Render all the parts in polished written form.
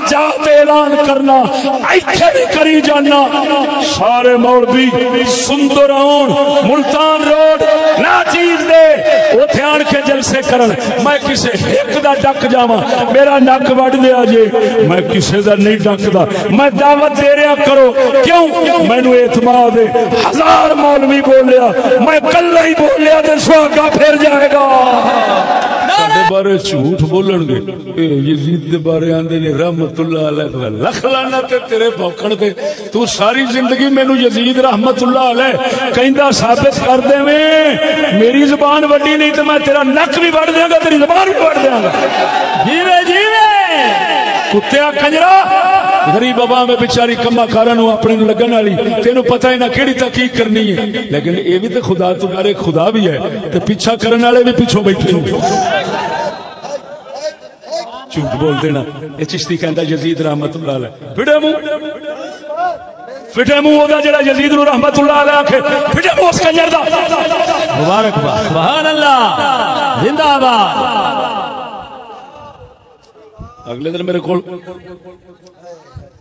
جا تے اعلان کرنا ایتھے بھی کری جانا سارے مولوی سندر آن ملتان روڈ ناچیز دے اوتھے آن کے جلسے کرن میں کسے ایک دا ڈک جاواں میرا نک وڈ دیا جے میں کسے دا نہیں ڈکدا میں دعوت دے رہا کرو کیوں مینوں اعتماد ہے 1000 مولوی بولیا میں کلا ہی بولیا تے سہاگا پھر جائے گا ساڈے بارے جھوٹ بولن گے یزید دے بارے آندے نے رحمت اللہ علیہ لکھ لعنت تیرے بھوکن تے تو ساری زندگی مینوں یزید رحمت اللہ علیہ کہندا ثابت کر دیویں میری زبان وڈی نہیں تے میں تیرا نک بھی وڈ دیاں گا تیری زبان بھی وڈ دیاں گا جیوے جیوے کتیا کنجرا غریب عوام میں بیچاری کما کارا نو اپنے لگن والی تینوں پتہ ہی نہ کیڑی تحقیق کرنی ہے لیکن اے بھی تے خدا تو میرے خدا بھی ہے تے پیچھا کرنے والے بھی پیچھوں بیٹھے جھوٹ بول دینا اے چشتی کہندا یزید رحمت اللہ علیہ فٹے منہ او دا جڑا یزید نو رحمت اللہ علیہ آکھے فٹے منہ اس کنجر دا مبارک باد سبحان اللہ زندہ باد اگلے دن میرے کول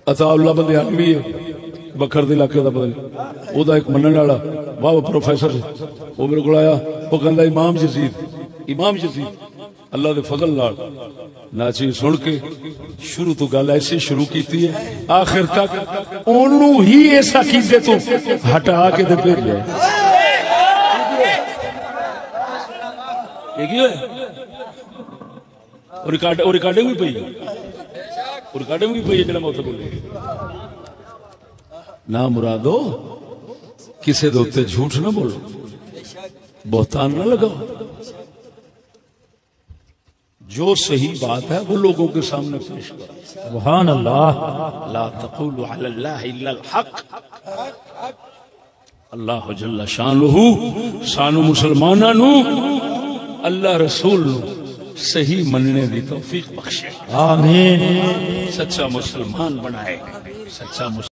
عطا اللہ بندے عالمی ہے بکھر دے علاقے دا پتہ او دا ایک منن والا واہ پروفیسر وہ میرے کول آیا وہ کہندا امام یزید اللہ دے فضل نال ناچی سن کے شروع تو گل ایسے شروع کیتی ہے آخر تک اونوں ہی ایسا کیتے تو ہٹا کے تے پھر جائے یہ کی ہوئے ریکارڈنگ بھی پئی ریکارڈنگ بھی پئی جڑا میں اوتھے بولے نہ مرادو کسے دے اوتے جھوٹ نہ بولو بہتان نہ لگاؤ جو صحیح بات ہے وہ لوگوں کے سامنے پیش کرو سبحان اللہ لا تقولوا علی اللہ الا الحق اللہ جل شانہ سانو مسلماناں نو اللہ رسول نو صحیح مننے دی توفیق بخشے آمین سچا مسلمان بنائے سچا